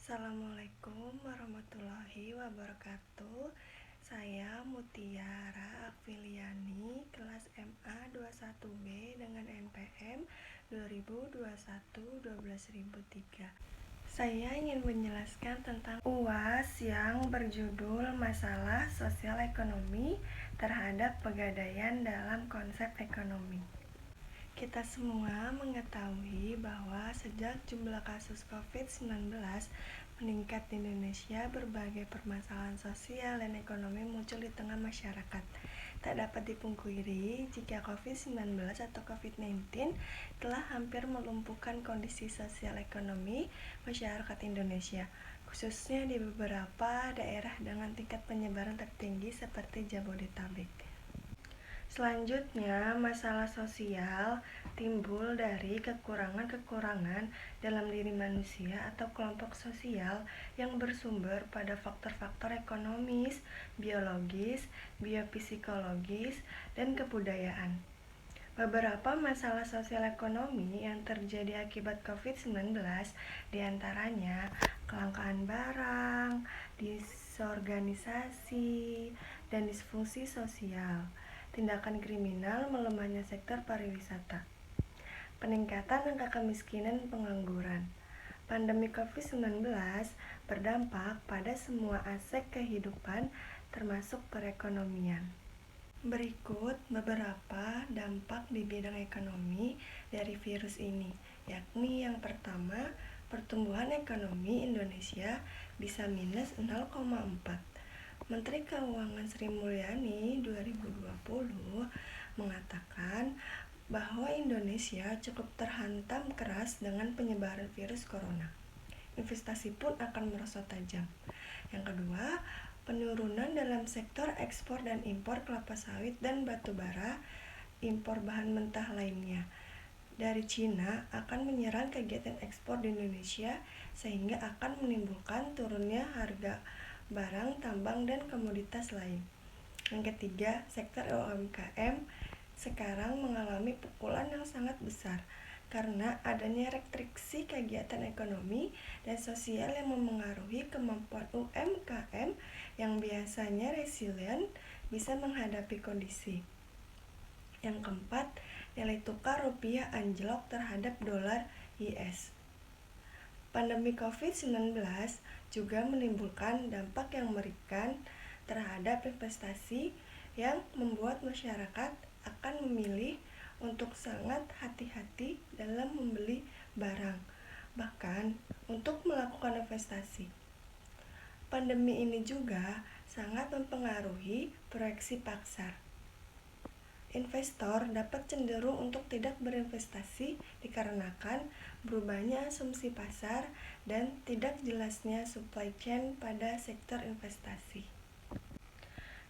Assalamualaikum warahmatullahi wabarakatuh. Saya Mutiara Afiliani, kelas MA 21B dengan NPM 2021-12003. Saya ingin menjelaskan tentang UAS yang berjudul Masalah Sosial Ekonomi terhadap Pegadaian dalam Konsep Ekonomi. Kita semua mengetahui bahwa sejak jumlah kasus COVID-19 meningkat di Indonesia, berbagai permasalahan sosial dan ekonomi muncul di tengah masyarakat. Tak dapat dipungkiri jika COVID-19 atau COVID-19 telah hampir melumpuhkan kondisi sosial ekonomi masyarakat Indonesia, khususnya di beberapa daerah dengan tingkat penyebaran tertinggi seperti Jabodetabek. Selanjutnya, masalah sosial timbul dari kekurangan-kekurangan dalam diri manusia atau kelompok sosial yang bersumber pada faktor-faktor ekonomis, biologis, biopsikologis, dan kebudayaan. Beberapa masalah sosial ekonomi yang terjadi akibat COVID-19 diantaranya kelangkaan barang, disorganisasi, dan disfungsi sosial, tindakan kriminal, melemahnya sektor pariwisata, peningkatan angka kemiskinan dan pengangguran. Pandemi COVID-19 berdampak pada semua aspek kehidupan termasuk perekonomian. Berikut beberapa dampak di bidang ekonomi dari virus ini, yakni yang pertama, pertumbuhan ekonomi Indonesia bisa minus 0,4. Menteri Keuangan Sri Mulyani 2020 mengatakan bahwa Indonesia cukup terhantam keras dengan penyebaran virus corona. Investasi pun akan merosot tajam. Yang kedua, penurunan dalam sektor ekspor dan impor kelapa sawit dan batu bara, impor bahan mentah lainnya dari Cina akan menyerang kegiatan ekspor di Indonesia sehingga akan menimbulkan turunnya harga barang, tambang, dan komoditas lain. Yang ketiga, sektor UMKM sekarang mengalami pukulan yang sangat besar karena adanya restriksi kegiatan ekonomi dan sosial yang memengaruhi kemampuan UMKM yang biasanya resilient bisa menghadapi kondisi. Yang keempat, nilai tukar rupiah anjlok terhadap dolar US. Pandemi COVID-19 juga menimbulkan dampak yang mengerikan terhadap investasi yang membuat masyarakat akan memilih untuk sangat hati-hati dalam membeli barang, bahkan untuk melakukan investasi. Pandemi ini juga sangat mempengaruhi proyeksi pasar. Investor dapat cenderung untuk tidak berinvestasi dikarenakan berubahnya asumsi pasar dan tidak jelasnya supply chain pada sektor investasi.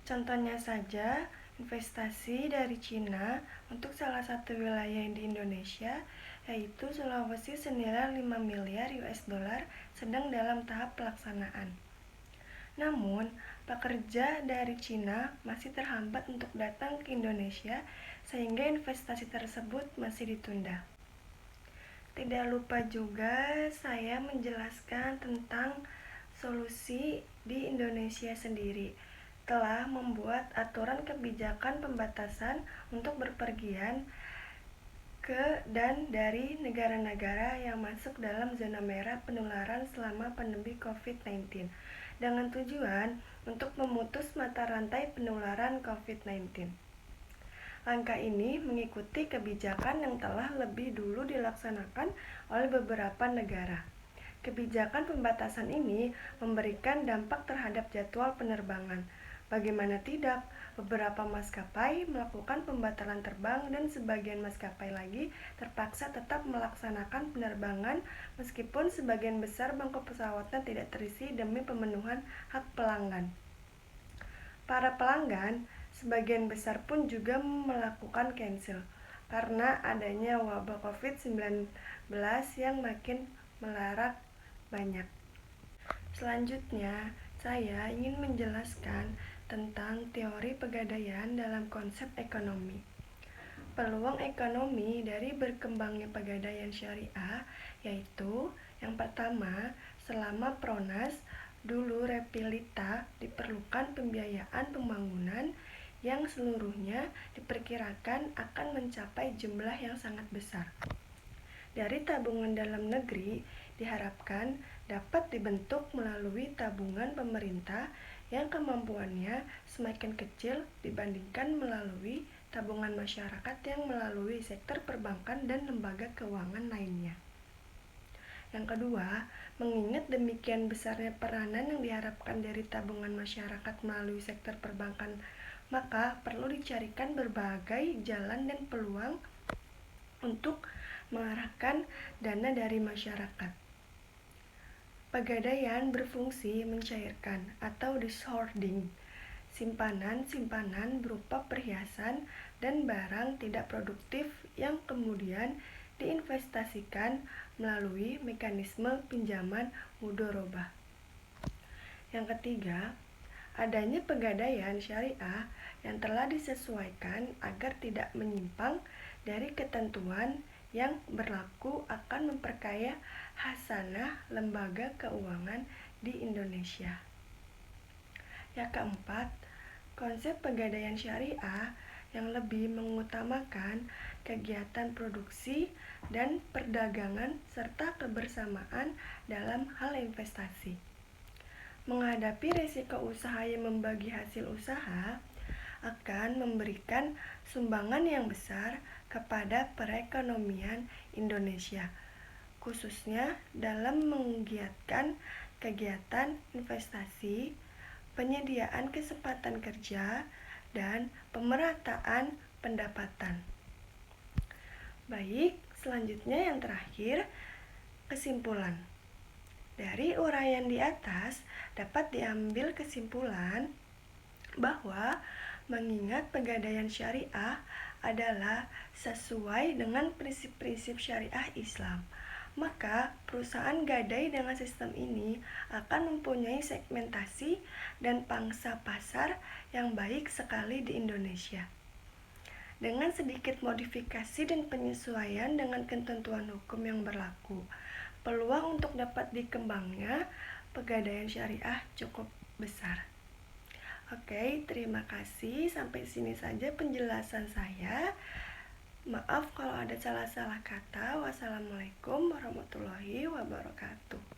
Contohnya saja, investasi dari Cina untuk salah satu wilayah di Indonesia, yaitu Sulawesi senilai 5 miliar US dollar sedang dalam tahap pelaksanaan. Namun, pekerja dari Cina masih terhambat untuk datang ke Indonesia sehingga investasi tersebut masih ditunda. Tidak lupa juga saya menjelaskan tentang solusi di Indonesia sendiri telah membuat aturan kebijakan pembatasan untuk berpergian ke dan dari negara-negara yang masuk dalam zona merah penularan selama pandemi COVID-19 dengan tujuan untuk memutus mata rantai penularan COVID-19. Langkah ini mengikuti kebijakan yang telah lebih dulu dilaksanakan oleh beberapa negara. Kebijakan pembatasan ini memberikan dampak terhadap jadwal penerbangan. Bagaimana tidak, beberapa maskapai melakukan pembatalan terbang dan sebagian maskapai lagi terpaksa tetap melaksanakan penerbangan meskipun sebagian besar bangku pesawatnya tidak terisi demi pemenuhan hak pelanggan. Para pelanggan sebagian besar pun juga melakukan cancel karena adanya wabah COVID-19 yang makin melarat banyak. Selanjutnya, saya ingin menjelaskan tentang teori pegadaian dalam konsep ekonomi. Peluang ekonomi dari berkembangnya pegadaian syariah yaitu yang pertama, selama Pronas, dulu Repilita, diperlukan pembiayaan pembangunan yang seluruhnya diperkirakan akan mencapai jumlah yang sangat besar. Dari tabungan dalam negeri diharapkan dapat dibentuk melalui tabungan pemerintah yang kemampuannya semakin kecil dibandingkan melalui tabungan masyarakat yang melalui sektor perbankan dan lembaga keuangan lainnya. Yang kedua, mengingat demikian besarnya peranan yang diharapkan dari tabungan masyarakat melalui sektor perbankan, maka perlu dicarikan berbagai jalan dan peluang untuk mengarahkan dana dari masyarakat. Pegadaian berfungsi mencairkan atau dishoarding simpanan-simpanan berupa perhiasan dan barang tidak produktif yang kemudian diinvestasikan melalui mekanisme pinjaman mudharabah. Yang ketiga, adanya pegadaian syariah yang telah disesuaikan agar tidak menyimpang dari ketentuan yang berlaku akan memperkaya hasanah lembaga keuangan di Indonesia. Yang keempat, konsep pegadaian syariah yang lebih mengutamakan kegiatan produksi dan perdagangan serta kebersamaan dalam hal investasi. Menghadapi risiko usaha yang membagi hasil usaha akan memberikan sumbangan yang besar kepada perekonomian Indonesia, khususnya dalam menggiatkan kegiatan investasi, penyediaan kesempatan kerja, dan pemerataan pendapatan. Baik, selanjutnya yang terakhir, kesimpulan. Dari uraian di atas dapat diambil kesimpulan bahwa mengingat pegadaian syariah adalah sesuai dengan prinsip-prinsip syariah Islam, maka perusahaan gadai dengan sistem ini akan mempunyai segmentasi dan pangsa pasar yang baik sekali di Indonesia. Dengan sedikit modifikasi dan penyesuaian dengan ketentuan hukum yang berlaku, peluang untuk dapat dikembangnya pegadaian syariah cukup besar. Oke, terima kasih. Sampai sini saja penjelasan saya. Maaf kalau ada salah-salah kata. Wassalamualaikum warahmatullahi wabarakatuh.